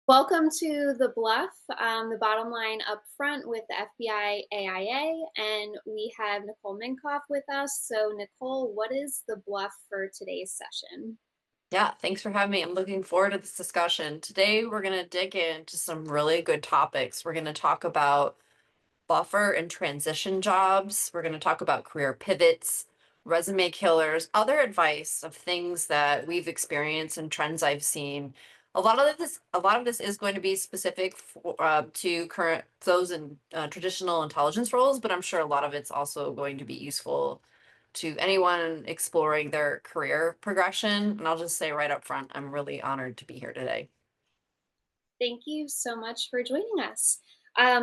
Welcome to the BLUF, the bottom line up front with the FBI AIA, and we have Nicole Menkhoff with us. So, Nicole, what is the BLUF for today's session? Yeah, thanks for having me. I'm looking forward to this discussion. Today, we're going to dig into some really good topics. We're going to talk about buffer and transition jobs. We're going to talk about career pivots, resume killers, other advice of things that we've experienced and trends I've seen. A lot of this is going to be specific to current those in traditional intelligence roles, but I'm sure a lot of it's also going to be useful to anyone exploring their career progression. And I'll just say right up front, I'm really honored to be here today. Thank you so much for joining us.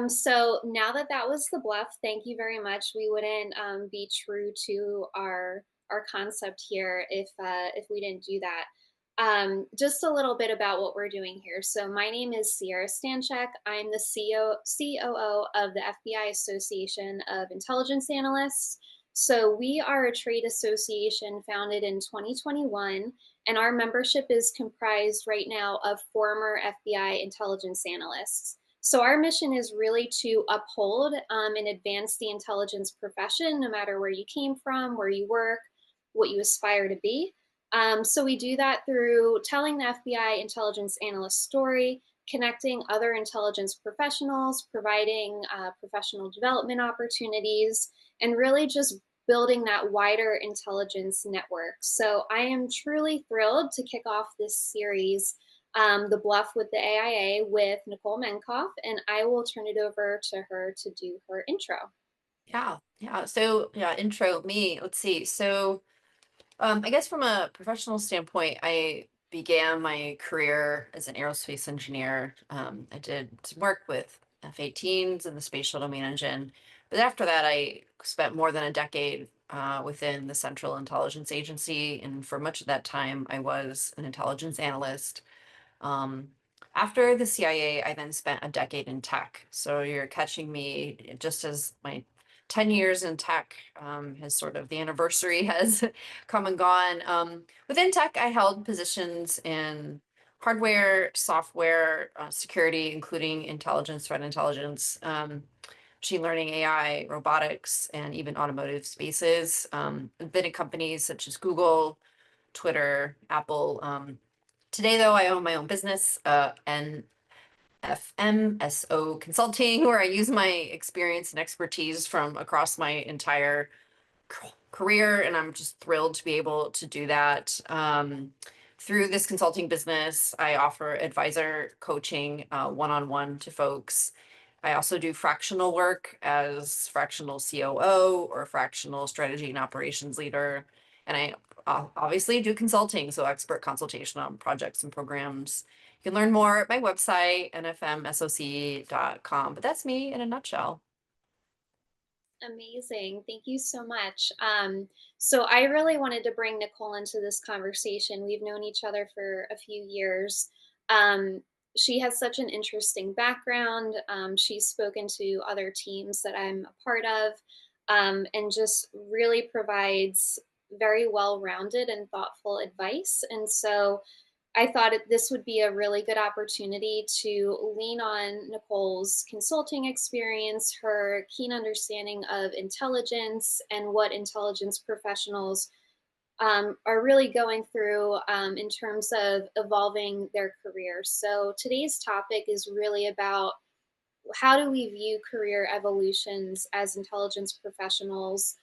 So now that that was the bluff, thank you very much. We wouldn't be true to our concept here if we didn't do that. Just a little bit about what we're doing here. So my name is Sierra Stanczyk. I'm the COO of the FBI Association of Intelligence Analysts. So we are a trade association founded in 2021, and our membership is comprised right now of former FBI intelligence analysts. So our mission is really to uphold and advance the intelligence profession, no matter where you came from, where you work, what you aspire to be. So we do that through telling the FBI intelligence analyst story, connecting other intelligence professionals, providing professional development opportunities, and really just building that wider intelligence network. So I am truly thrilled to kick off this series, The Bluff with the AIA, with Nicole Menkhoff, and I will turn it over to her to do her intro. Yeah. So, yeah, intro me. Let's see. I guess from a professional standpoint, I began my career as an aerospace engineer. I did some work with F-18s and the space shuttle main engine. But after that, I spent more than a decade within the Central Intelligence Agency. And for much of that time, I was an intelligence analyst. Um, After the CIA, I then spent a decade in tech. So you're catching me just as my 10 years in tech has sort of the anniversary has come and gone. Within tech, I held positions in hardware, software, security, including intelligence, threat intelligence, machine learning, AI, robotics, and even automotive spaces. I've been at companies such as Google, Twitter, Apple. Today, though, I own my own business, NFMSO Consulting, where I use my experience and expertise from across my entire career, and I'm just thrilled to be able to do that. Through this consulting business, I offer advisor coaching one-on-one to folks. I also do fractional work as fractional COO or fractional strategy and operations leader. And I obviously do consulting, so expert consultation on projects and programs. You can learn more at my website, nfmsoc.com. But that's me in a nutshell. Amazing. Thank you so much. So I really wanted to bring Nicole into this conversation. We've known each other for a few years. Um, she has such an interesting background. She's spoken to other teams that I'm a part of, and just really provides very well-rounded and thoughtful advice. And so I thought this would be a really good opportunity to lean on Nicole's consulting experience, her keen understanding of intelligence and what intelligence professionals are really going through in terms of evolving their careers. So today's topic is really about how do we view career evolutions as intelligence professionals?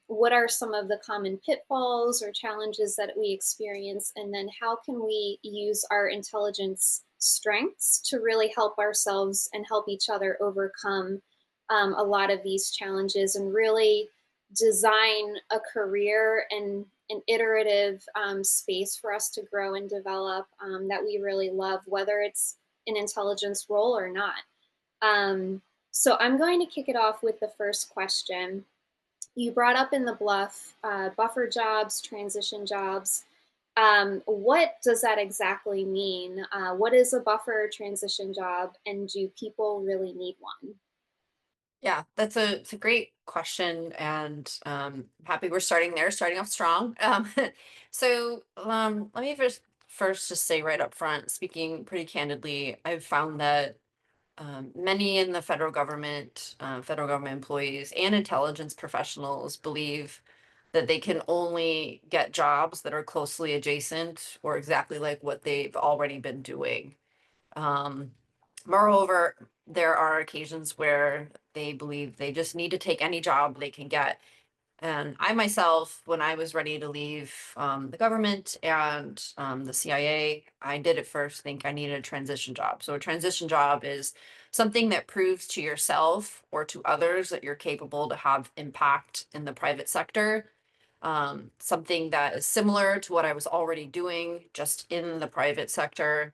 What are some of the common pitfalls or challenges that we experience? And then how can we use our intelligence strengths to really help ourselves and help each other overcome a lot of these challenges and really design a career and an iterative space for us to grow and develop that we really love, whether it's an intelligence role or not. So I'm going to kick it off with the first question. You brought up in the bluff buffer jobs, transition jobs. What does that exactly mean? What is a buffer transition job, and do people really need one? Yeah, it's a great question, and I'm happy we're starting there, starting off strong. Let me first just say right up front, speaking pretty candidly, I've found that many in the federal government employees and intelligence professionals believe that they can only get jobs that are closely adjacent or exactly like what they've already been doing. Um, Moreover, there are occasions where they believe they just need to take any job they can get. And I myself, when I was ready to leave the government and the CIA, I did at first think I needed a transition job. So a transition job is something that proves to yourself or to others that you're capable to have impact in the private sector. Something that is similar to what I was already doing, just in the private sector.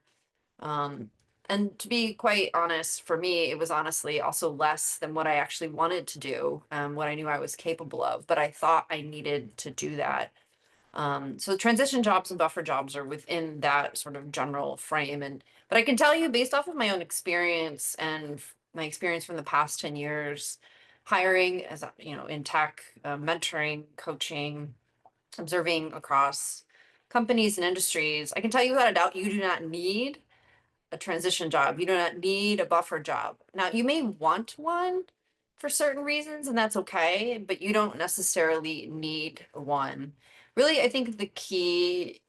Um, and to be quite honest, for me, it was honestly also less than what I actually wanted to do, what I knew I was capable of, but I thought I needed to do that. So transition jobs and buffer jobs are within that sort of general frame. But I can tell you based off of my own experience and my experience from the past 10 years, hiring as in tech, mentoring, coaching, observing across companies and industries, I can tell you without a doubt, you do not need a transition job. You do not need a buffer job. Now, you may want one for certain reasons, and that's okay, but you don't necessarily need one. Really, I think the key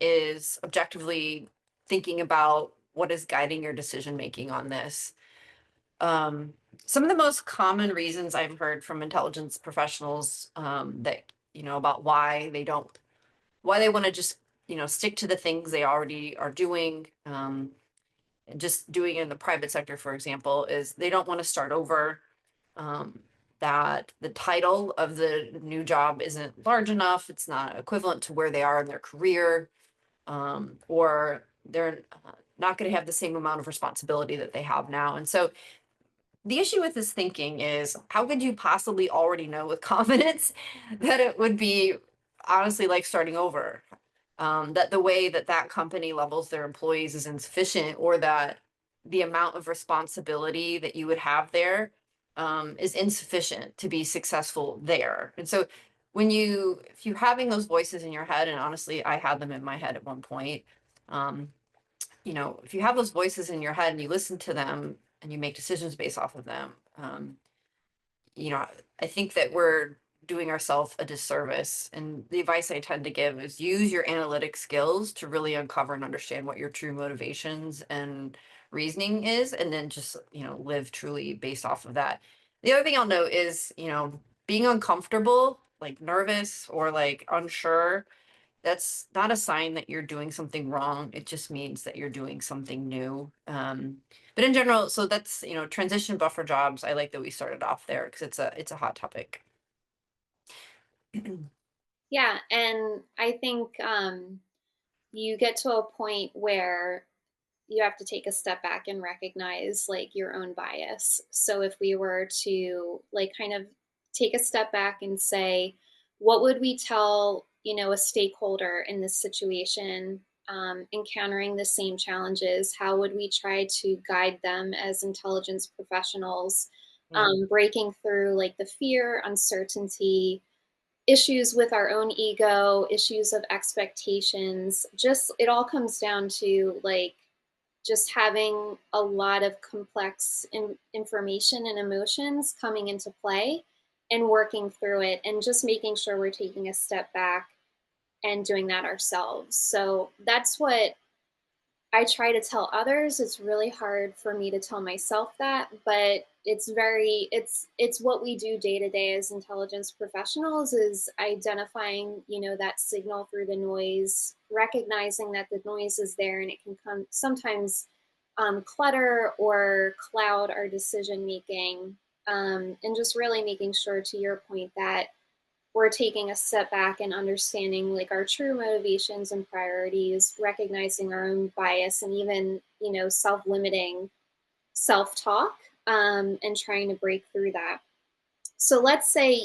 is objectively thinking about what is guiding your decision making on this. Um, some of the most common reasons I've heard from intelligence professionals that, about why they want to just, stick to the things they already are doing. Just doing it in the private sector, for example, is they don't want to start over. Um, that the title of the new job isn't large enough, it's not equivalent to where they are in their career, or they're not going to have the same amount of responsibility that they have now. And so the issue with this thinking is how could you possibly already know with confidence that it would be honestly like starting over? That the way that that company levels their employees is insufficient, or that the amount of responsibility that you would have there is insufficient to be successful there. And so if you're having those voices in your head, and honestly, I had them in my head at one point, um, if you have those voices in your head and you listen to them and you make decisions based off of them, you know, I think that we're doing ourselves a disservice. And the advice I tend to give is use your analytic skills to really uncover and understand what your true motivations and reasoning is, and then just, live truly based off of that. The other thing I'll note is, being uncomfortable, like nervous or like unsure, that's not a sign that you're doing something wrong. It just means that you're doing something new. But in general, so that's, transition buffer jobs. I like that we started off there because it's a hot topic. Yeah, and I think you get to a point where you have to take a step back and recognize like your own bias. So if we were to like kind of take a step back and say, what would we tell, a stakeholder in this situation, encountering the same challenges? How would we try to guide them as intelligence professionals, Mm. breaking through like the fear, uncertainty, issues with our own ego, issues of expectations? Just it all comes down to like just having a lot of complex information and emotions coming into play and working through it and just making sure we're taking a step back and doing that ourselves. So that's what I try to tell others. It's really hard for me to tell myself that, but it's what we do day to day as intelligence professionals is identifying, that signal through the noise, recognizing that the noise is there and it can come sometimes clutter or cloud our decision making, and just really making sure, to your point, that we're taking a step back and understanding like our true motivations and priorities, recognizing our own bias and even, self-limiting self-talk, and trying to break through that. So let's say,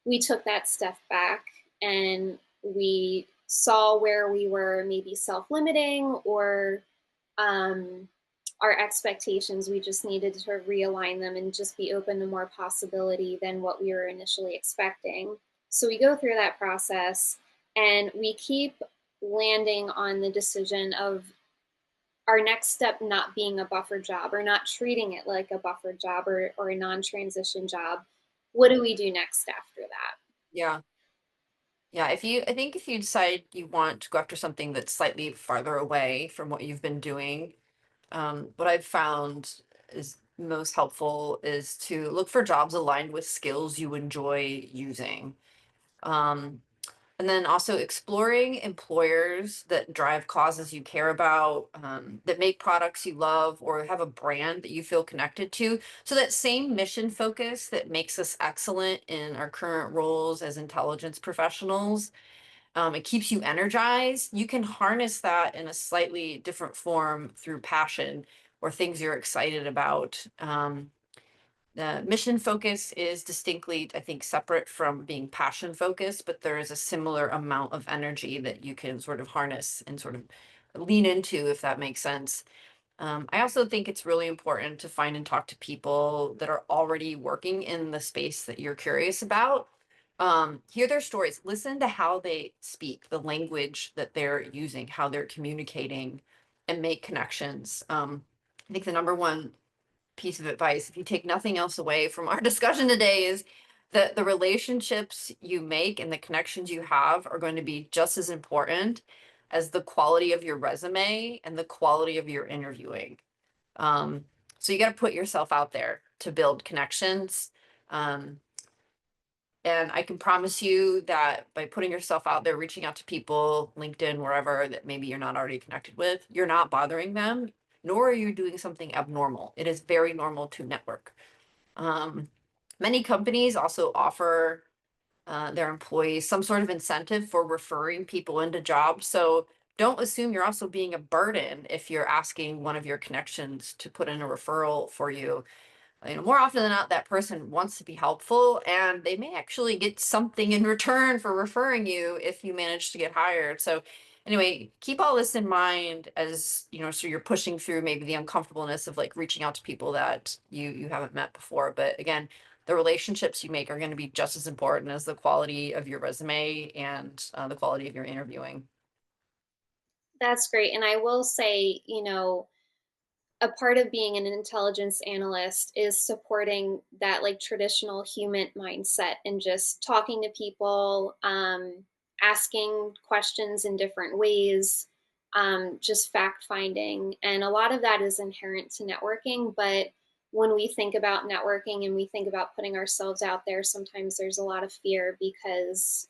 we took that step back and we saw where we were maybe self-limiting or um, our expectations, we just needed to realign them and just be open to more possibility than what we were initially expecting. So we go through that process and we keep landing on the decision of our next step not being a buffer job or not treating it like a buffer job or a non-transition job, what do we do next after that? Yeah. Yeah, I think if you decide you want to go after something that's slightly farther away from what you've been doing, what I've found is most helpful is to look for jobs aligned with skills you enjoy using. Um, and then also exploring employers that drive causes you care about, that make products you love, or have a brand that you feel connected to. So that same mission focus that makes us excellent in our current roles as intelligence professionals, it keeps you energized. You can harness that in a slightly different form through passion or things you're excited about. The mission focus is distinctly, I think, separate from being passion focused, but there is a similar amount of energy that you can sort of harness and sort of lean into, if that makes sense. I also think it's really important to find and talk to people that are already working in the space that you're curious about. Hear their stories, listen to how they speak, the language that they're using, how they're communicating, and make connections. I think the number one piece of advice, if you take nothing else away from our discussion today, is that the relationships you make and the connections you have are going to be just as important as the quality of your resume and the quality of your interviewing. Um, so you got to put yourself out there to build connections. Um, and I can promise you that by putting yourself out there, reaching out to people, LinkedIn, wherever that maybe you're not already connected with, you're not bothering them, nor are you doing something abnormal. It is very normal to network. Um, Many companies also offer their employees some sort of incentive for referring people into jobs. So don't assume you're also being a burden if you're asking one of your connections to put in a referral for you. More often than not, that person wants to be helpful and they may actually get something in return for referring you if you manage to get hired. So anyway, keep all this in mind as, so you're pushing through maybe the uncomfortableness of like reaching out to people that you haven't met before. But again, the relationships you make are going to be just as important as the quality of your resume and the quality of your interviewing. That's great. And I will say, a part of being an intelligence analyst is supporting that like traditional human mindset and just talking to people, asking questions in different ways, just fact finding. And a lot of that is inherent to networking. But when we think about networking and we think about putting ourselves out there, sometimes there's a lot of fear because,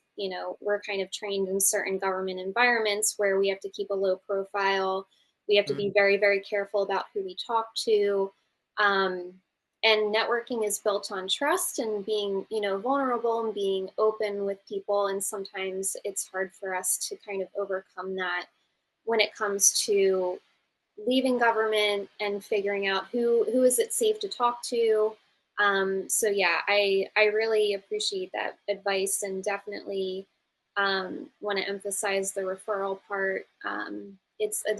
we're kind of trained in certain government environments where we have to keep a low profile. We have to be Mm, very, very careful about who we talk to. Um, and networking is built on trust and being, vulnerable and being open with people. And sometimes it's hard for us to kind of overcome that when it comes to leaving government and figuring out who is it safe to talk to. So yeah, I really appreciate that advice and definitely want to emphasize the referral part. It's a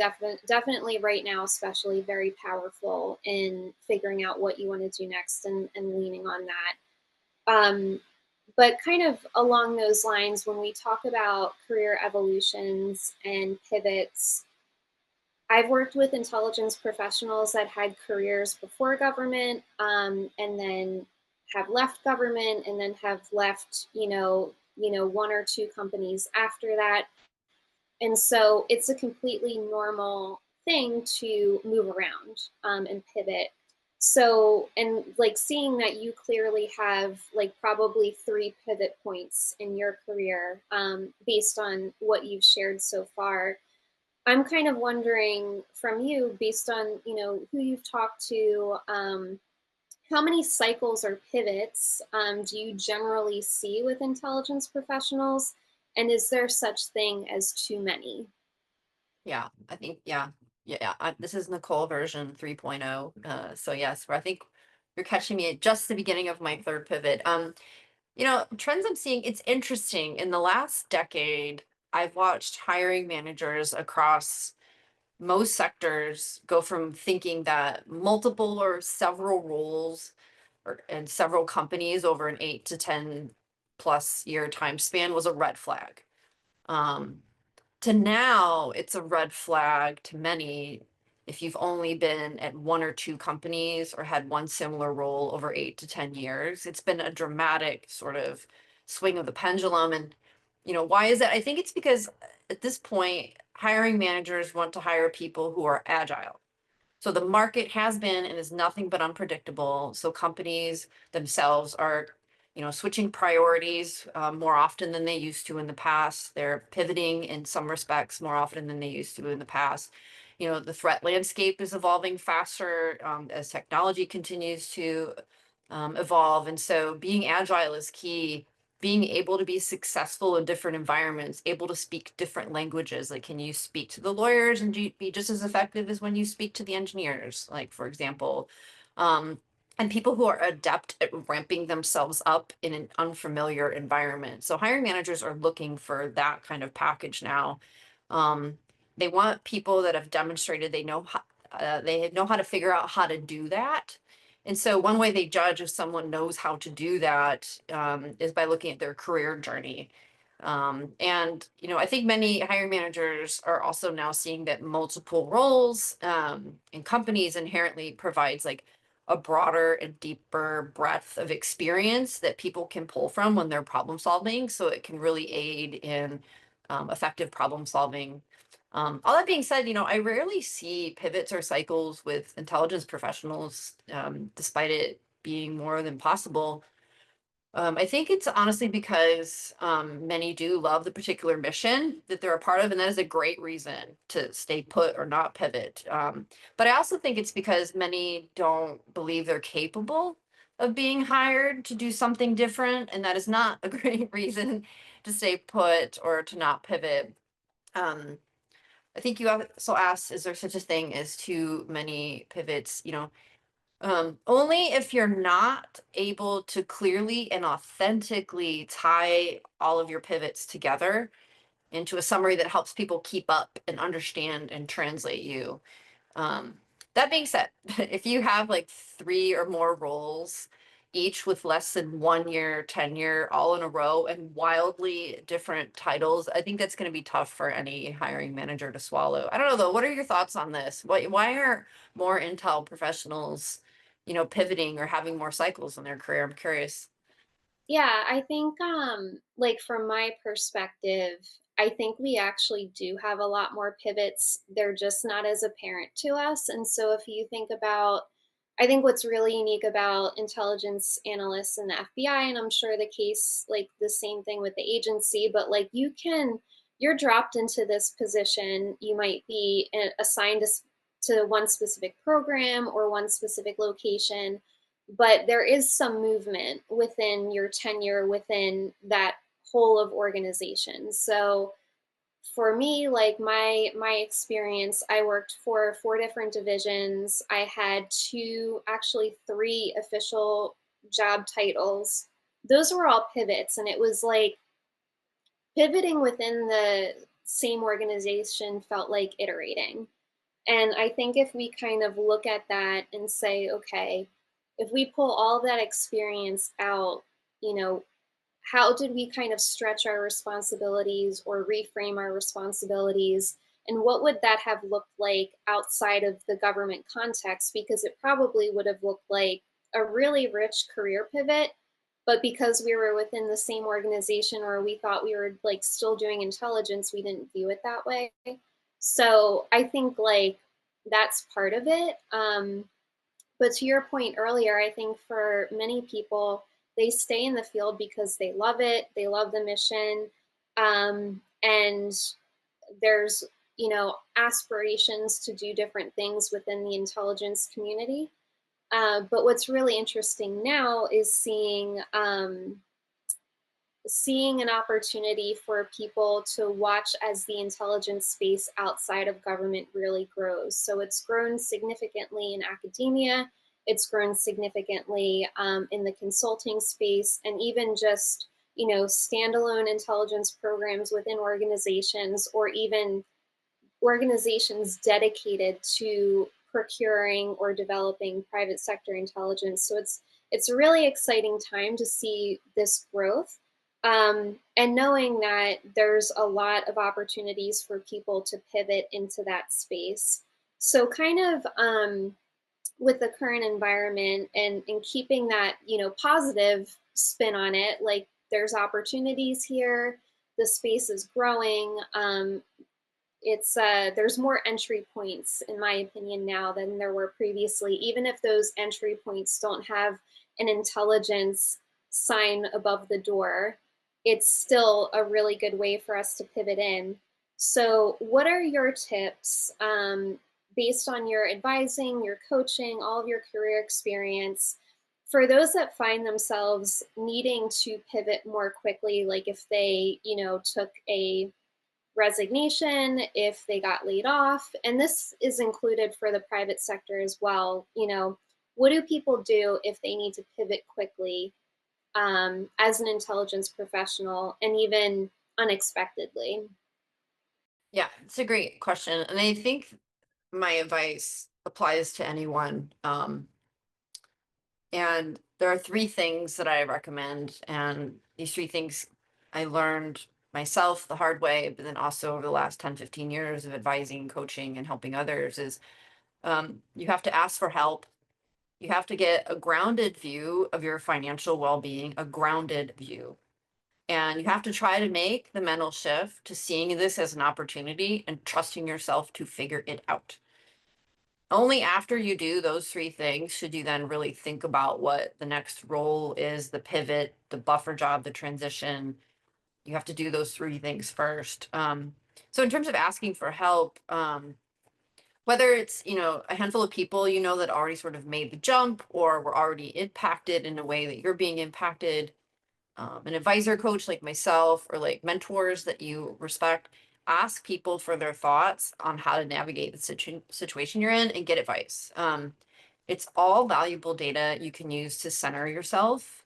definitely right now, especially very powerful in figuring out what you want to do next and leaning on that. But kind of along those lines, when we talk about career evolutions and pivots, I've worked with intelligence professionals that had careers before government, and then have left government, and then have left, one or two companies after that. And so it's a completely normal thing to move around and pivot. So, and like seeing that you clearly have like probably three pivot points in your career based on what you've shared so far. I'm kind of wondering from you, based on who you've talked to, how many cycles or pivots do you generally see with intelligence professionals, and is there such thing as too many? yeah, I think, yeah. Yeah, this is Nicole version 3.0. So yes, where I think you're catching me at just the beginning of my third pivot. Trends I'm seeing, it's interesting. In the last decade, I've watched hiring managers across most sectors go from thinking that multiple or several roles and several companies over an 8 to 10 plus year time span was a red flag. Um, to now, it's a red flag to many if you've only been at one or two companies or had one similar role over 8 to 10 years. It's been a dramatic sort of swing of the pendulum. And, why is that? I think it's because at this point, hiring managers want to hire people who are agile. So the market has been and is nothing but unpredictable. So companies themselves are, switching priorities more often than they used to in the past. They're pivoting in some respects more often than they used to in the past. The threat landscape is evolving faster as technology continues to evolve. And so being agile is key. Being able to be successful in different environments, able to speak different languages. Like, can you speak to the lawyers and be just as effective as when you speak to the engineers, like, for example? And people who are adept at ramping themselves up in an unfamiliar environment. So hiring managers are looking for that kind of package now. Um, they want people that have demonstrated they know how to figure out how to do that. And so one way they judge if someone knows how to do that is by looking at their career journey. And I think many hiring managers are also now seeing that multiple roles in companies inherently provides like a broader and deeper breadth of experience that people can pull from when they're problem solving. So it can really aid in effective problem solving. All that being said, I rarely see pivots or cycles with intelligence professionals, despite it being more than possible. I think it's honestly because many do love the particular mission that they're a part of, and that is a great reason to stay put or not pivot. But I also think it's because many don't believe they're capable of being hired to do something different, and that is not a great reason to stay put or to not pivot. Um, I think you also asked, is there such a thing as too many pivots? Only if you're not able to clearly and authentically tie all of your pivots together into a summary that helps people keep up and understand and translate you. Um, that being said, if you have like three or more roles, each with less than 1 year tenure, all in a row, and wildly different titles, I think that's going to be tough for any hiring manager to swallow. I don't know though. What are your thoughts on this? Why are more Intel professionals, pivoting or having more cycles in their career? I'm curious. Yeah, I think like from my perspective, I think we actually do have a lot more pivots. They're just not as apparent to us. And so if you think about I think what's really unique about intelligence analysts in the FBI, and I'm sure the case like the same thing with the agency, but like you're dropped into this position, you might be assigned to one specific program or one specific location, but there is some movement within your tenure within that whole of organization. So for me, like my experience, I worked for four different divisions. I had two, actually three official job titles. Those were all pivots, and it was like pivoting within the same organization felt like iterating. And I think if we kind of look at that and say, okay, if we pull all that experience out, you know, how did we kind of stretch our responsibilities or reframe our responsibilities? And what would that have looked like outside of the government context? Because it probably would have looked like a really rich career pivot. But because we were within the same organization or we thought we were like still doing intelligence, we didn't view it that way. So I think like that's part of it. But to your point earlier, I think for many people, they stay in the field because they love it, they love the mission, and there's aspirations to do different things within the intelligence community. But what's really interesting now is seeing an opportunity for people to watch as the intelligence space outside of government really grows. So it's grown significantly in academia, it's grown significantly in the consulting space, and even just standalone intelligence programs within organizations, or even organizations dedicated to procuring or developing private sector intelligence. So it's a really exciting time to see this growth. And knowing that there's a lot of opportunities for people to pivot into that space. So, kind of with the current environment and keeping that, positive spin on it, like there's opportunities here, the space is growing. It's There's more entry points in my opinion now than there were previously, even if those entry points don't have an intelligence sign above the door. It's still a really good way for us to pivot in. So what are your tips, based on your advising, your coaching, all of your career experience, for those that find themselves needing to pivot more quickly, like if they, took a resignation, if they got laid off, and this is included for the private sector as well. What do people do if they need to pivot quickly, as an intelligence professional, and even unexpectedly? Yeah, it's a great question. And I think my advice applies to anyone. And there are three things that I recommend. And these three things I learned myself the hard way, but then also over the last 10, 15 years of advising, coaching, and helping others is you have to ask for help. You have to get a grounded view of your financial well being, a grounded view. And you have to try to make the mental shift to seeing this as an opportunity and trusting yourself to figure it out. Only after you do those three things should you then really think about what the next role is, the pivot, the buffer job, the transition. You have to do those three things first. So in terms of asking for help, whether it's, a handful of people, that already sort of made the jump or were already impacted in a way that you're being impacted, an advisor coach like myself or like mentors that you respect, ask people for their thoughts on how to navigate the situation you're in and get advice. It's all valuable data you can use to center yourself.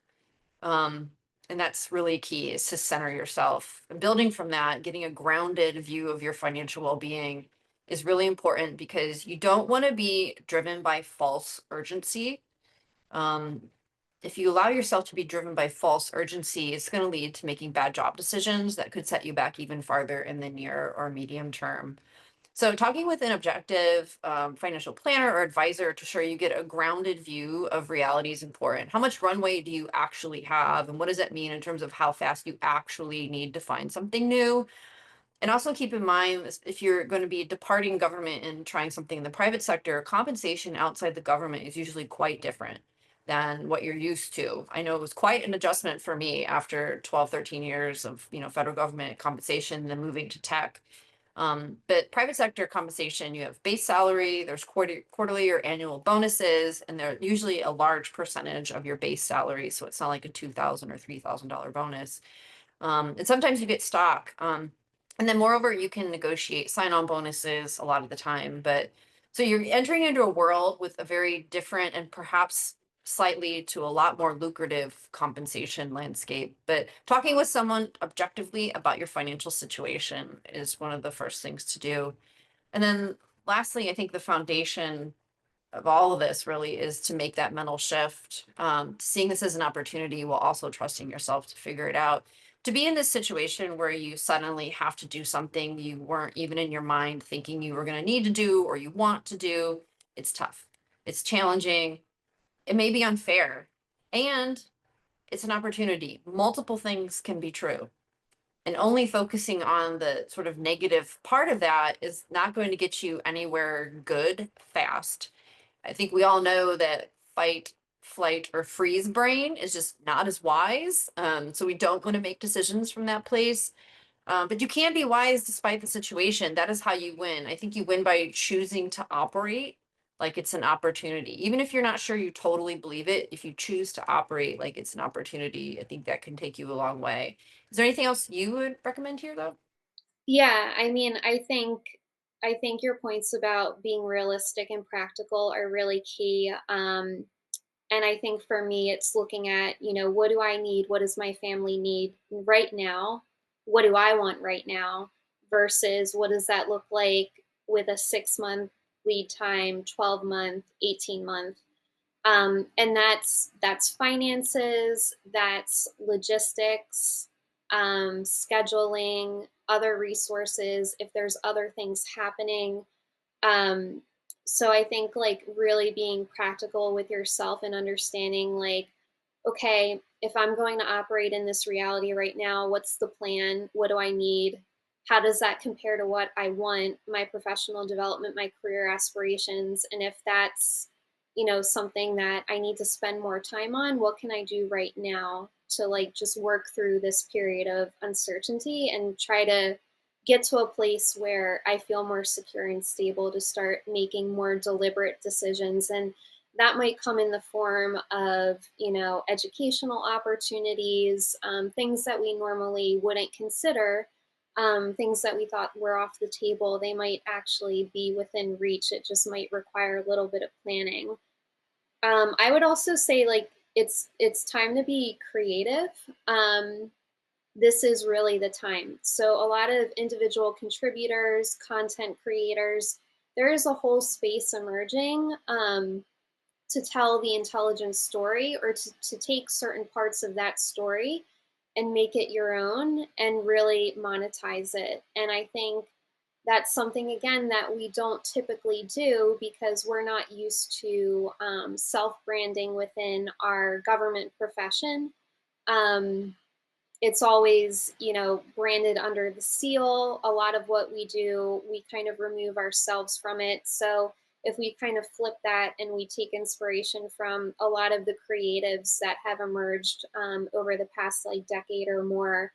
Um, and that's really key, is to center yourself. And building from that, getting a grounded view of your financial well-being is really important because you don't want to be driven by false urgency. Um, if you allow yourself to be driven by false urgency, it's going to lead to making bad job decisions that could set you back even farther in the near or medium term. So, talking with an objective financial planner or advisor to ensure you get a grounded view of reality is important. How much runway do you actually have? And what does that mean in terms of how fast you actually need to find something new? And also keep in mind, if you're going to be departing government and trying something in the private sector, compensation outside the government is usually quite different than what you're used to. I know it was quite an adjustment for me after 12, 13 years of, federal government compensation, then moving to tech. But private sector compensation, you have base salary, there's quarterly or annual bonuses, and they're usually a large percentage of your base salary. So it's not like a $2,000 or $3,000 bonus. And sometimes you get stock. And then moreover, you can negotiate sign-on bonuses a lot of the time. But so you're entering into a world with a very different and perhaps slightly to a lot more lucrative compensation landscape. But talking with someone objectively about your financial situation is one of the first things to do. And then lastly, I think the foundation of all of this really is to make that mental shift, seeing this as an opportunity while also trusting yourself to figure it out. To be in this situation where you suddenly have to do something you weren't even in your mind thinking you were going to need to do or you want to do, it's tough. It's challenging. It may be unfair. And it's an opportunity. Multiple things can be true. And only focusing on the sort of negative part of that is not going to get you anywhere good fast. I think we all know that fight, flight, or freeze brain is just not as wise. So we don't want to make decisions from that place. But you can be wise despite the situation. That is how you win. I think you win by choosing to operate like it's an opportunity. Even if you're not sure you totally believe it, if you choose to operate like it's an opportunity, I think that can take you a long way. Is there anything else you would recommend here, though? Yeah, I mean, I think your points about being realistic and practical are really key. And I think for me, it's looking at, what do I need? What does my family need right now? What do I want right now? Versus what does that look like with a 6 month lead time, 12-month, 18-month? And that's finances, that's logistics, scheduling, other resources, if there's other things happening. Um, so I think like really being practical with yourself and understanding like, okay, if I'm going to operate in this reality right now, what's the plan? What do I need? How does that compare to what I want, my professional development, my career aspirations? And if that's, something that I need to spend more time on, what can I do right now to like just work through this period of uncertainty and try to get to a place where I feel more secure and stable to start making more deliberate decisions. And that might come in the form of, educational opportunities, things that we normally wouldn't consider, things that we thought were off the table. They might actually be within reach. It just might require a little bit of planning. I would also say like it's time to be creative. This is really the time. So a lot of individual contributors, content creators, there is a whole space emerging to tell the intelligence story or to take certain parts of that story and make it your own and really monetize it. And I think that's something again that we don't typically do because we're not used to self-branding within our government profession. Um, it's always, branded under the seal. A lot of what we do, we kind of remove ourselves from it. So if we kind of flip that and we take inspiration from a lot of the creatives that have emerged over the past like decade or more,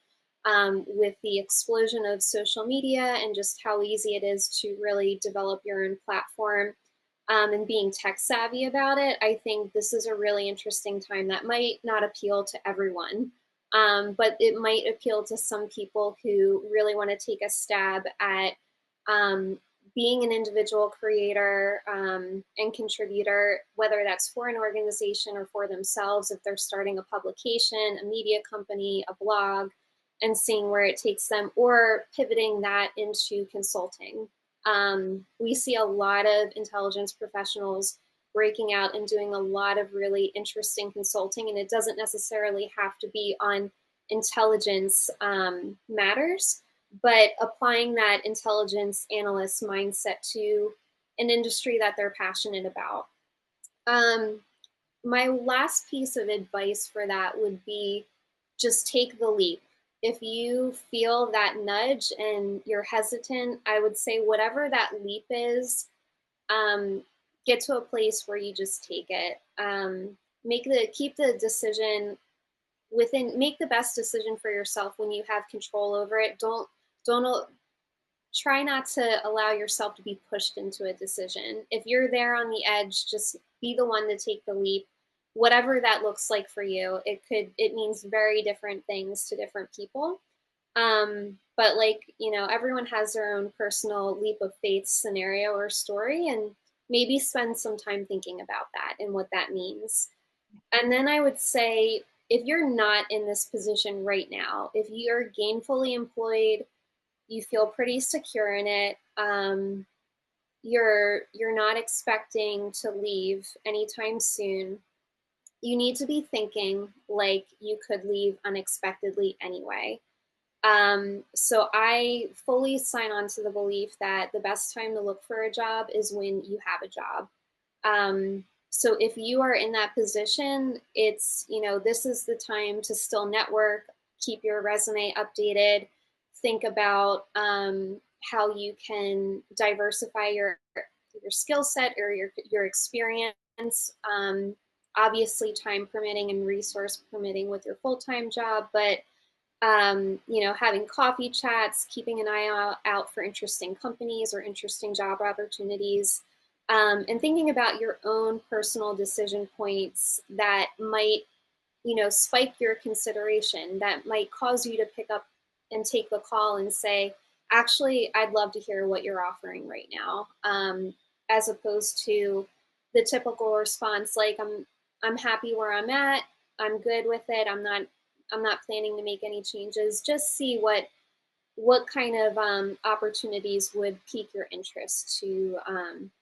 with the explosion of social media and just how easy it is to really develop your own platform, and being tech savvy about it, I think this is a really interesting time that might not appeal to everyone. But it might appeal to some people who really want to take a stab at um, being an individual creator and contributor, whether that's for an organization or for themselves, if they're starting a publication, a media company, a blog, and seeing where it takes them, or pivoting that into consulting. We see a lot of intelligence professionals breaking out and doing a lot of really interesting consulting, and it doesn't necessarily have to be on intelligence matters, but applying that intelligence analyst mindset to an industry that they're passionate about. Um, my last piece of advice for that would be just take the leap. If you feel that nudge and you're hesitant, I would say whatever that leap is, um, get to a place where you just take it. Keep the decision make the best decision for yourself when you have control over it. Don't try not to allow yourself to be pushed into a decision. If you're there on the edge, just be the one to take the leap. Whatever that looks like for you, it means very different things to different people. But like, everyone has their own personal leap of faith scenario or story, and maybe spend some time thinking about that and what that means. And then I would say, if you're not in this position right now, if you're gainfully employed, you feel pretty secure in it, you're not expecting to leave anytime soon, you need to be thinking like you could leave unexpectedly anyway. So I fully sign on to the belief that the best time to look for a job is when you have a job. So if you are in that position, this is the time to still network, keep your resume updated, think about how you can diversify your skill set or your experience. Obviously, time permitting and resource permitting with your full time job, but having coffee chats, keeping an eye out for interesting companies or interesting job opportunities, and thinking about your own personal decision points that might, spike your consideration, that might cause you to pick up and take the call and say, actually, I'd love to hear what you're offering right now, as opposed to the typical response like, I'm happy where I'm at, I'm good with it, I'm not planning to make any changes. Just see what kind of opportunities would pique your interest to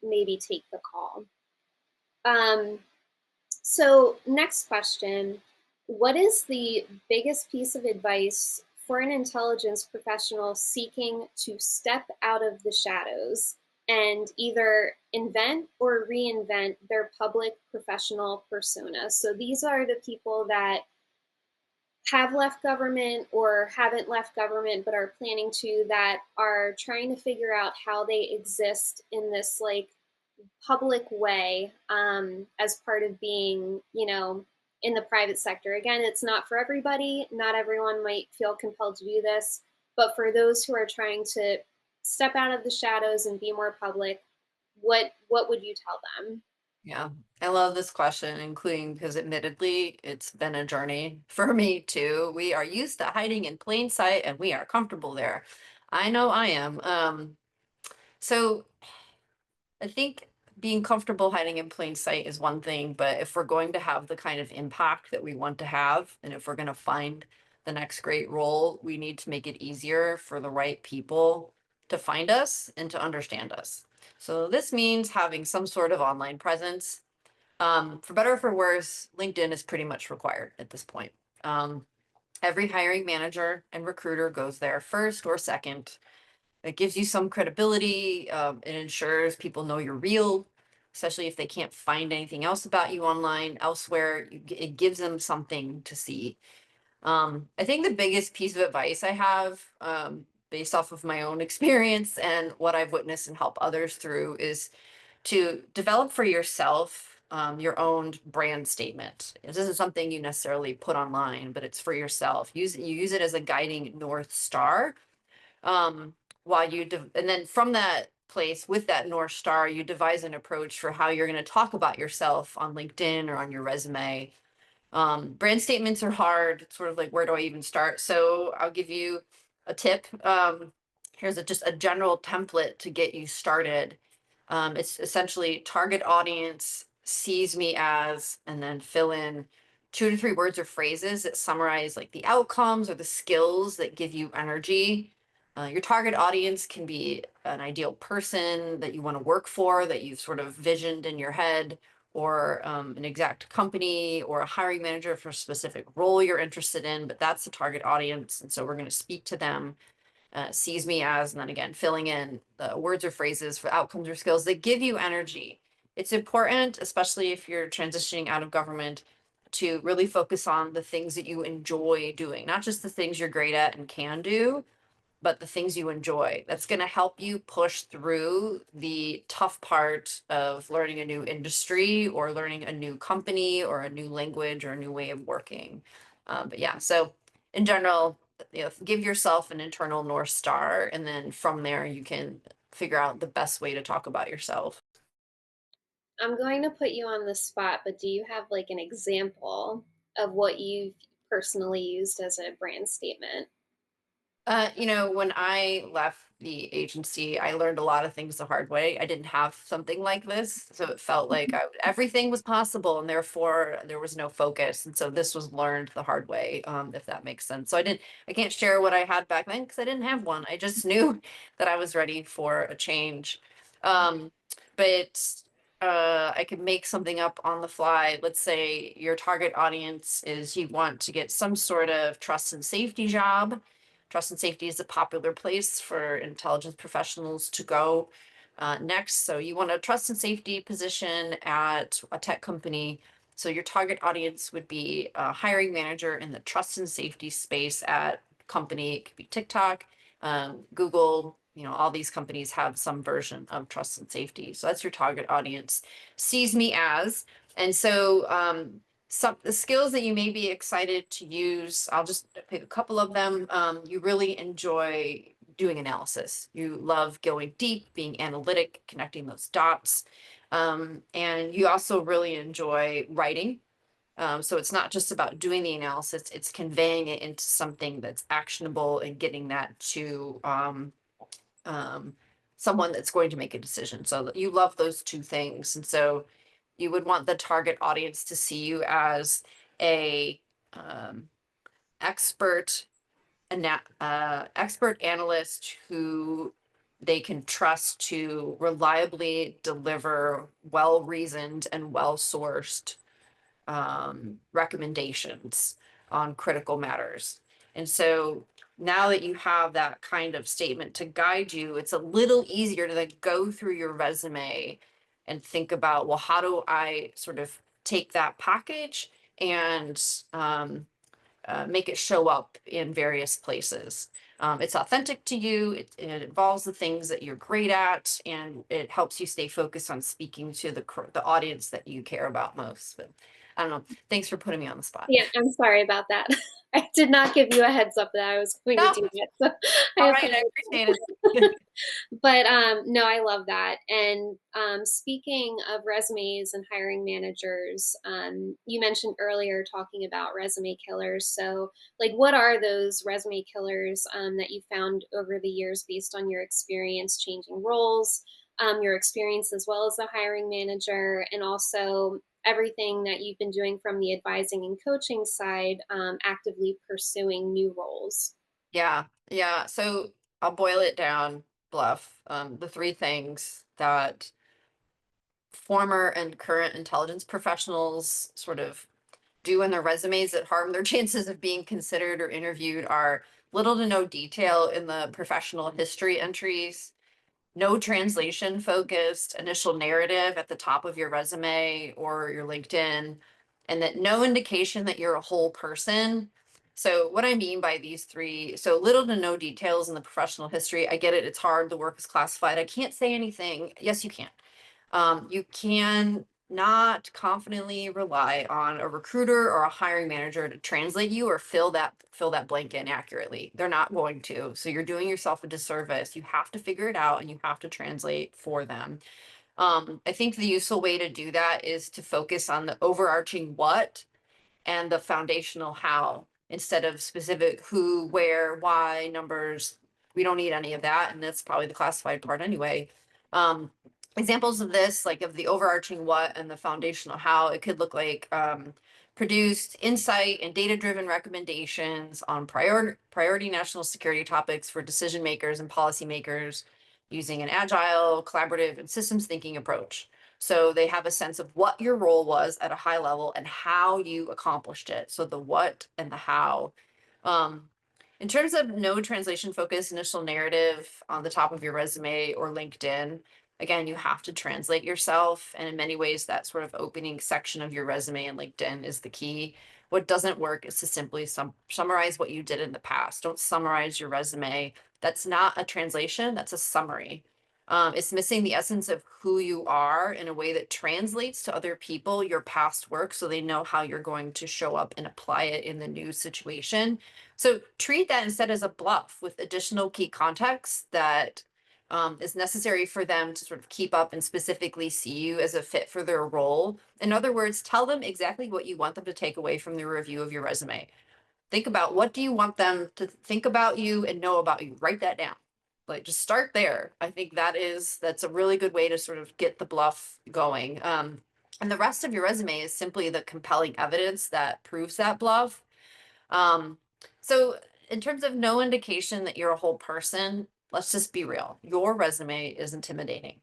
maybe take the call. Um, so next question, what is the biggest piece of advice for an intelligence professional seeking to step out of the shadows and either invent or reinvent their public professional persona. So these are the people that have left government or haven't left government but are planning to, that are trying to figure out how they exist in this like public way, as part of being, in the private sector. Again, it's not for everybody. Not everyone might feel compelled to do this, but for those who are trying to step out of the shadows and be more public, what would you tell them? Yeah, I love this question, including because admittedly, it's been a journey for me too. We are used to hiding in plain sight and we are comfortable there. I know I am. So I think being comfortable hiding in plain sight is one thing, but if we're going to have the kind of impact that we want to have, and if we're going to find the next great role, we need to make it easier for the right people to find us and to understand us. So this means having some sort of online presence. For better or for worse, LinkedIn is pretty much required at this point. Um, every hiring manager and recruiter goes there first or second. It gives you some credibility. It ensures people know you're real, especially if they can't find anything else about you online elsewhere. It gives them something to see. I think the biggest piece of advice I have, based off of my own experience and what I've witnessed and help others through, is to develop for yourself your own brand statement. This isn't something you necessarily put online, but it's for yourself. You use it as a guiding North Star, um, while and then from that place with that North Star, you devise an approach for how you're going to talk about yourself on LinkedIn or on your resume. Brand statements are hard. It's sort of like, where do I even start? So I'll give you a tip. Here's just a general template to get you started. It's essentially target audience sees me as, and then fill in 2 to 3 words or phrases that summarize like the outcomes or the skills that give you energy. Your target audience can be an ideal person that you want to work for, that you've sort of visioned in your head, or an exact company or a hiring manager for a specific role you're interested in, but that's the target audience. And so we're going to speak to them, sees me as, and then again, filling in the words or phrases for outcomes or skills that give you energy. It's important, especially if you're transitioning out of government, to really focus on the things that you enjoy doing, not just the things you're great at and can do, but the things you enjoy. That's going to help you push through the tough part of learning a new industry or learning a new company or a new language or a new way of working. But yeah, so in general, give yourself an internal North Star, and then from there, you can figure out the best way to talk about yourself. I'm going to put you on the spot, but do you have like an example of what you've personally used as a brand statement? When I left the agency, I learned a lot of things the hard way. I didn't have something like this, so it felt like everything was possible, and therefore there was no focus. And so this was learned the hard way, if that makes sense. So I can't share what I had back then because I didn't have one. I just knew that I was ready for a change. Um, but I could make something up on the fly. Let's say your target audience is you want to get some sort of trust and safety job. Trust and safety is a popular place for intelligence professionals to go next. So you want a trust and safety position at a tech company. So your target audience would be a hiring manager in the trust and safety space at company. It could be TikTok, Google. All these companies have some version of trust and safety. So that's your target audience. Sees me as, and so some the skills that you may be excited to use, I'll just pick a couple of them. You really enjoy doing analysis. You love going deep, being analytic, connecting those dots. And you also really enjoy writing. So it's not just about doing the analysis, it's conveying it into something that's actionable and getting that to um, someone that's going to make a decision. So you love those two things. And so you would want the target audience to see you as a um, expert expert analyst who they can trust to reliably deliver well-reasoned and well-sourced recommendations on critical matters. And so now that you have that kind of statement to guide you, it's a little easier to then go through your resume and think about, well, how do I sort of take that package and make it show up in various places. It's authentic to you. It involves the things that you're great at, and it helps you stay focused on speaking to the audience that you care about most. But I don't know. Thanks for putting me on the spot. Yeah, I'm sorry about that. I did not give you a heads up that I was going to No, do that, so I all right. I appreciate apologize. it. But, no, I love that, and, speaking of resumes and hiring managers, you mentioned earlier talking about resume killers, so, like, what are those resume killers, that you found over the years based on your experience changing roles, your experience as well as the hiring manager, and also everything that you've been doing from the advising and coaching side, actively pursuing new roles? Yeah, yeah. So I'll boil it down, bluff. The three things that former and current intelligence professionals sort of do in their resumes that harm their chances of being considered or interviewed are little to no detail in the professional history entries, no translation focused initial narrative at the top of your resume or your LinkedIn, and that no indication that you're a whole person. So, what I mean by these three, so little to no details in the professional history. I get it, it's hard, the work is classified. I can't say anything. Yes, you can. You can not confidently rely on a recruiter or a hiring manager to translate you or fill that blank in accurately. They're not going to. So you're doing yourself a disservice. You have to figure it out and you have to translate for them. I think the useful way to do that is to focus on the overarching what and the foundational how instead of specific who, where, why, numbers. We don't need any of that. And that's probably the classified part anyway. Um, Examples of this, like of the overarching what and the foundational how, it could look like produced insight and data driven recommendations on priority national security topics for decision makers and policymakers using an agile, collaborative, and systems thinking approach. So they have a sense of what your role was at a high level and how you accomplished it. So the what and the how. Um, in terms of no translation focus initial narrative on the top of your resume or LinkedIn, again, you have to translate yourself. And in many ways, that sort of opening section of your resume and LinkedIn is the key. What doesn't work is to simply summarize what you did in the past. Don't summarize your resume. That's not a translation, that's a summary. It's missing the essence of who you are in a way that translates to other people your past work so they know how you're going to show up and apply it in the new situation. So treat that instead as a bluff with additional key context that is necessary for them to sort of keep up and specifically see you as a fit for their role. In other words, tell them exactly what you want them to take away from the review of your resume. Think about what do you want them to think about you and know about you. Write that down. Like just start there. I think that's a really good way to sort of get the bluff going. And the rest of your resume is simply the compelling evidence that proves that bluff. Um, so in terms of no indication that you're a whole person, let's just be real. Your resume is intimidating.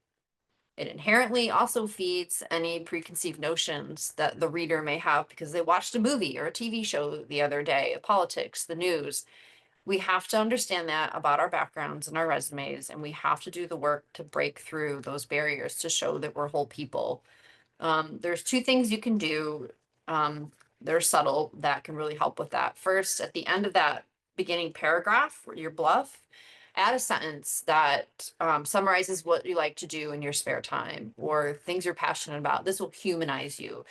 It inherently also feeds any preconceived notions that the reader may have because they watched a movie or a TV show the other day, politics, the news. We have to understand that about our backgrounds and our resumes, and we have to do the work to break through those barriers to show that we're whole people. There's two things you can do. They're subtle that can really help with that. First, at the end of that beginning paragraph, your bluff, add a sentence that summarizes what you like to do in your spare time or things you're passionate about. This will humanize you.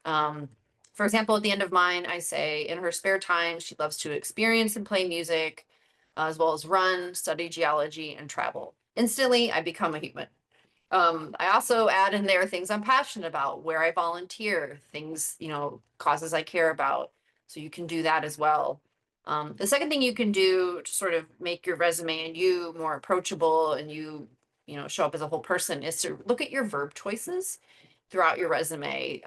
Um, for example, at the end of mine, I say in her spare time, she loves to experience and play music, as well as run, study geology, and travel. Instantly, I become a human. I also add in there things I'm passionate about, where I volunteer, things, causes I care about. So you can do that as well. The second thing you can do to sort of make your resume and you more approachable and show up as a whole person is to look at your verb choices throughout your resume.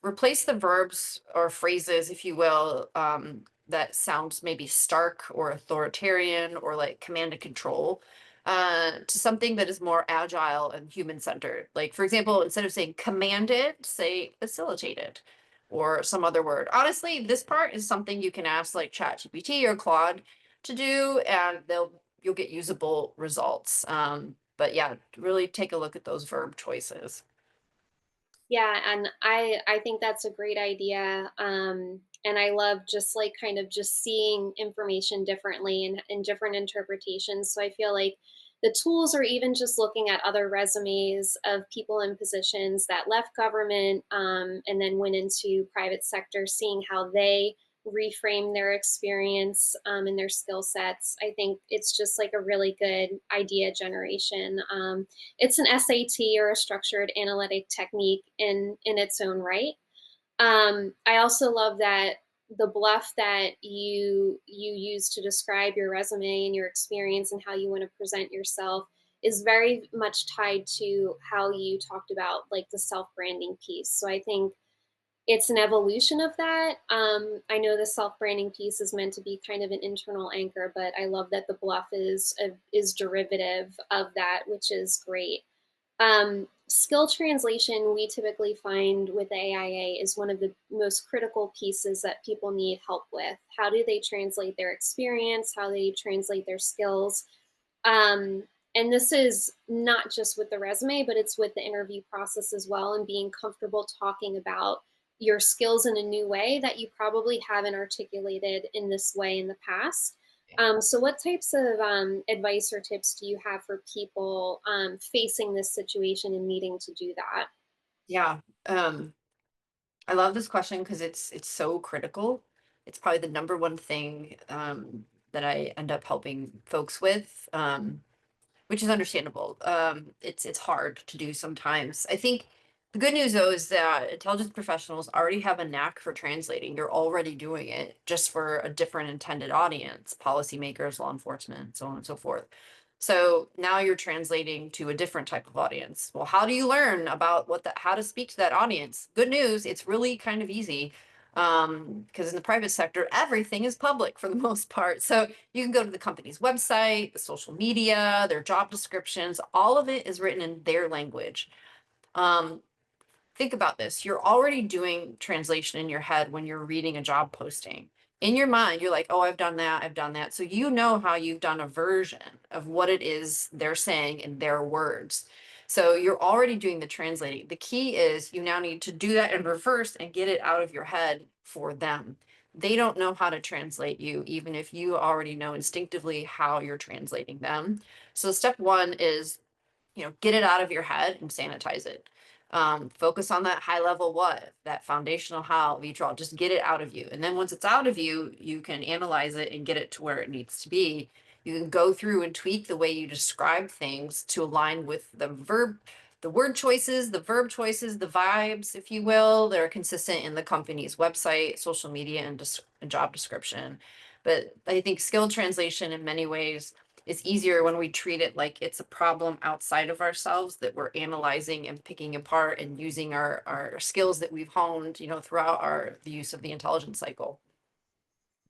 Replace the verbs or phrases, if you will, that sounds maybe stark or authoritarian or like command and control to something that is more agile and human centered. Like, for example, instead of saying commanded, say facilitated. or some other word. Honestly, this part is something you can ask like ChatGPT or Claude to do, and you'll get usable results. But yeah, really take a look at those verb choices. Yeah, and I think that's a great idea. And I love just like kind of just seeing information differently and in different interpretations. So I feel like the tools or even just looking at other resumes of people in positions that left government and then went into private sector, seeing how they reframe their experience and their skill sets. I think it's just like a really good idea generation. It's an SAT or a structured analytic technique in its own right. I also love that the bluff that you use to describe your resume and your experience and how you want to present yourself is very much tied to how you talked about like the self branding piece. So I think it's an evolution of that. I know the self branding piece is meant to be kind of an internal anchor, but I love that the bluff is derivative of that, which is great. Skill translation, we typically find with the AIA, is one of the most critical pieces that people need help with. How do they translate their experience? How do they translate their skills? Um, and this is not just with the resume, but it's with the interview process as well, and being comfortable talking about your skills in a new way that you probably haven't articulated in this way in the past. So, what types of advice or tips do you have for people facing this situation and needing to do that? Yeah. I love this question because it's so critical. It's probably the number one thing that I end up helping folks with. Which is understandable. It's hard to do sometimes. I think the good news though is that intelligence professionals already have a knack for translating. You're already doing it just for a different intended audience, policymakers, law enforcement, so on and so forth. So now you're translating to a different type of audience. Well, how do you learn about how to speak to that audience? Good news, it's really kind of easy. Because in the private sector, everything is public for the most part. So you can go to the company's website, the social media, their job descriptions, all of it is written in their language. Um, think about this. You're already doing translation in your head when you're reading a job posting. In your mind, you're like, oh, I've done that, I've done that. So you know how you've done a version of what it is they're saying in their words. So you're already doing the translating. The key is you now need to do that in reverse and get it out of your head for them. They don't know how to translate you, even if you already know instinctively how you're translating them. So step one is, get it out of your head and sanitize it. Focus on that high level what, that foundational how, VTRL, just get it out of you. And then once it's out of you, you can analyze it and get it to where it needs to be. You can go through and tweak the way you describe things to align with the word choices, the verb choices, the vibes, if you will, that are consistent in the company's website, social media, and job description. But I think skill translation in many ways is easier when we treat it like it's a problem outside of ourselves that we're analyzing and picking apart and using our skills that we've honed, throughout the use of the intelligence cycle.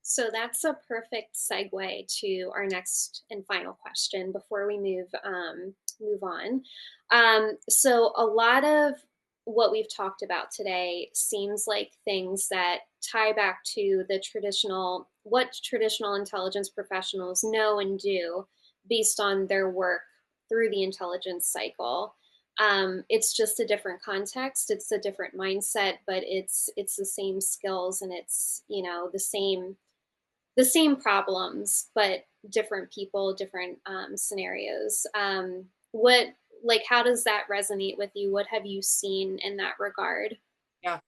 So that's a perfect segue to our next and final question before we move on. So a lot of what we've talked about today seems like things that tie back to the traditional what traditional intelligence professionals know and do based on their work through the intelligence cycle. It's just a different context, it's a different mindset, but it's the same skills and it's the same problems, but different people, different scenarios. What, like, how does that resonate with you? What have you seen in that regard? Yeah.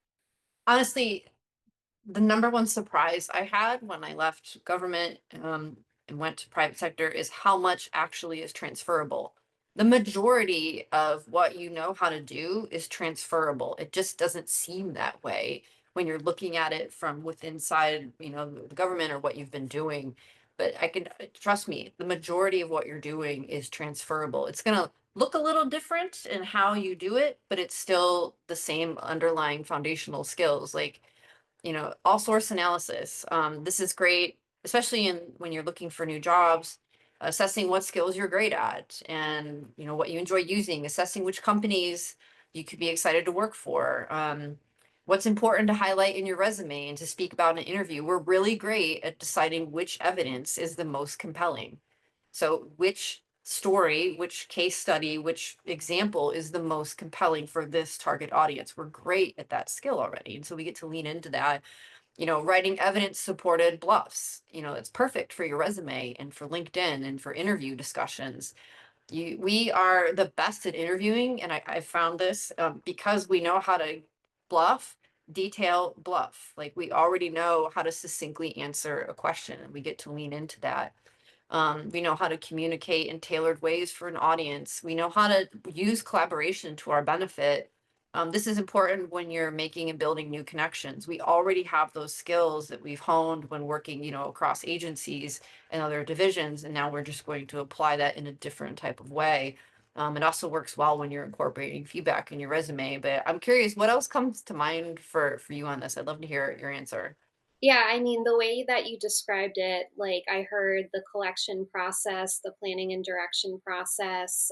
Honestly, the number one surprise I had when I left government and went to private sector is how much actually is transferable. The majority of what you know how to do is transferable. It just doesn't seem that way when you're looking at it from within inside, the government or what you've been doing. But I can trust me, the majority of what you're doing is transferable. It's gonna look a little different in how you do it, but it's still the same underlying foundational skills. Like all source analysis. This is great, especially when you're looking for new jobs, assessing what skills you're great at and, what you enjoy using, assessing which companies you could be excited to work for. what's important to highlight in your resume and to speak about in an interview. We're really great at deciding which evidence is the most compelling. So, which story, which case study, which example is the most compelling for this target audience? We're great at that skill already. And so we get to lean into that. Writing evidence supported bluffs, it's perfect for your resume and for LinkedIn and for interview discussions. We are the best at interviewing, and I found this because we know how to bluff, detail, bluff. Like we already know how to succinctly answer a question, and we get to lean into that. We know how to communicate in tailored ways for an audience. We know how to use collaboration to our benefit. This is important when you're making and building new connections. We already have those skills that we've honed when working, across agencies and other divisions, and now we're just going to apply that in a different type of way. It also works well when you're incorporating feedback in your resume. But I'm curious, what else comes to mind for you on this? I'd love to hear your answer. Yeah, I mean, the way that you described it, like I heard the collection process, the planning and direction process,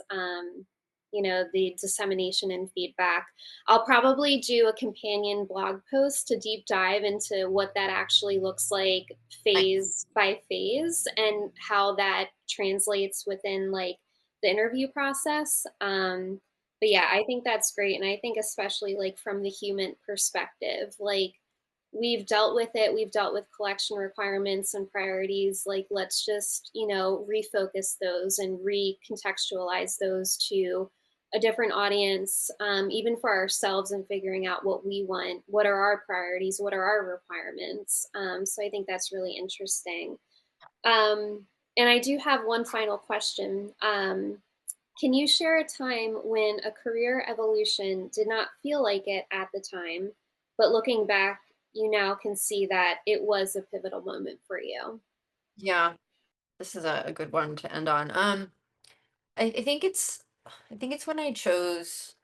the dissemination and feedback. I'll probably do a companion blog post to deep dive into what that actually looks like Nice. phase by phase and how that translates within like the interview process. But yeah, I think that's great. And I think especially like from the human perspective, like we've dealt with it, we've dealt with collection requirements and priorities, like let's just refocus those and recontextualize those to a different audience, even for ourselves, and figuring out what we want, what are our priorities, what are our requirements. So I think that's really interesting. And I do have one final question. Can you share a time when a career evolution did not feel like it at the time, but looking back, you now can see that it was a pivotal moment for you? Yeah, this is a good one to end on. I think it's when I chose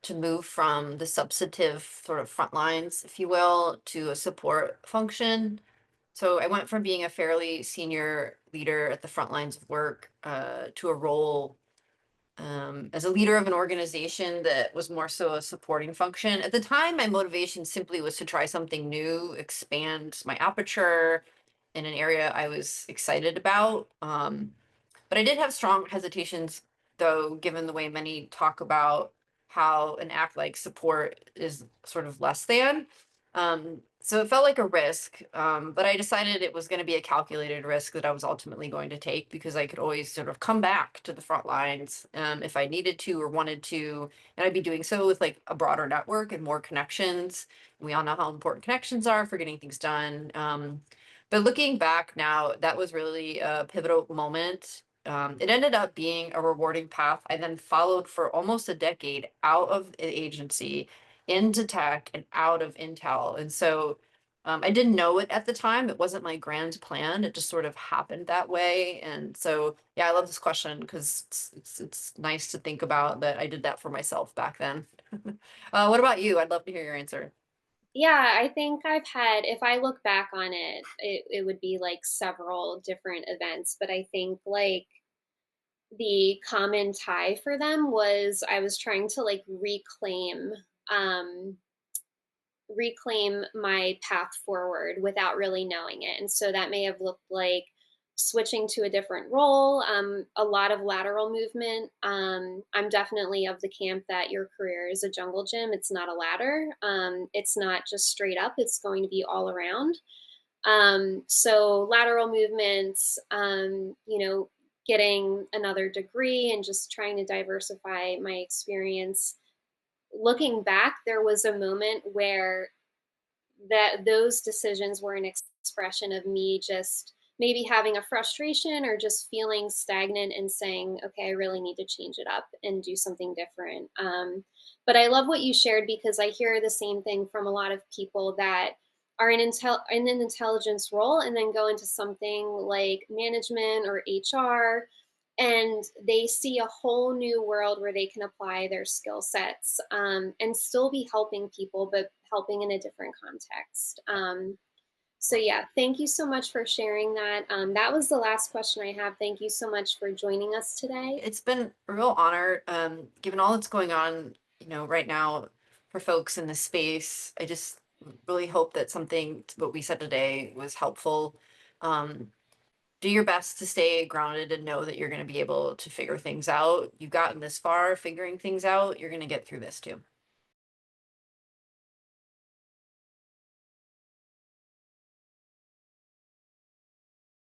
to move from the substantive sort of front lines, if you will, to a support function. So I went from being a fairly senior leader at the front lines of work to a role as a leader of an organization that was more so a supporting function. At the time, my motivation simply was to try something new, expand my aperture in an area I was excited about. But I did have strong hesitations, though, given the way many talk about how an act like support is sort of less than. So it felt like a risk, but I decided it was going to be a calculated risk that I was ultimately going to take because I could always sort of come back to the front lines if I needed to or wanted to. And I'd be doing so with like a broader network and more connections. We all know how important connections are for getting things done. But looking back now, that was really a pivotal moment. It ended up being a rewarding path. I then followed for almost a decade out of the agency into tech and out of Intel. And so I didn't know it at the time. It wasn't my grand plan. It just sort of happened that way. And so, yeah, I love this question because it's nice to think about that I did that for myself back then. What about you? I'd love to hear your answer. Yeah, I think I've had, if I look back on it, it would be like several different events, but I think like the common tie for them was I was trying to like um reclaim my path forward without really knowing it. And so that may have looked like switching to a different role, a lot of lateral movement. I'm definitely of the camp that your career is a jungle gym. It's not a ladder. It's not just straight up, it's going to be all around. So lateral movements, getting another degree and just trying to diversify my experience. Looking back, there was a moment where those decisions were an expression of me just maybe having a frustration or just feeling stagnant and saying, okay, I really need to change it up and do something different. But I love what you shared because I hear the same thing from a lot of people that are in an intelligence role and then go into something like management or HR, and they see a whole new world where they can apply their skill sets, and still be helping people, but helping in a different context. So yeah, thank you so much for sharing that. That was the last question I have. Thank you so much for joining us today. It's been a real honor, given all that's going on, right now for folks in this space. I just really hope that what we said today was helpful. Um, do your best to stay grounded and know that you're going to be able to figure things out. You've gotten this far figuring things out. You're going to get through this too.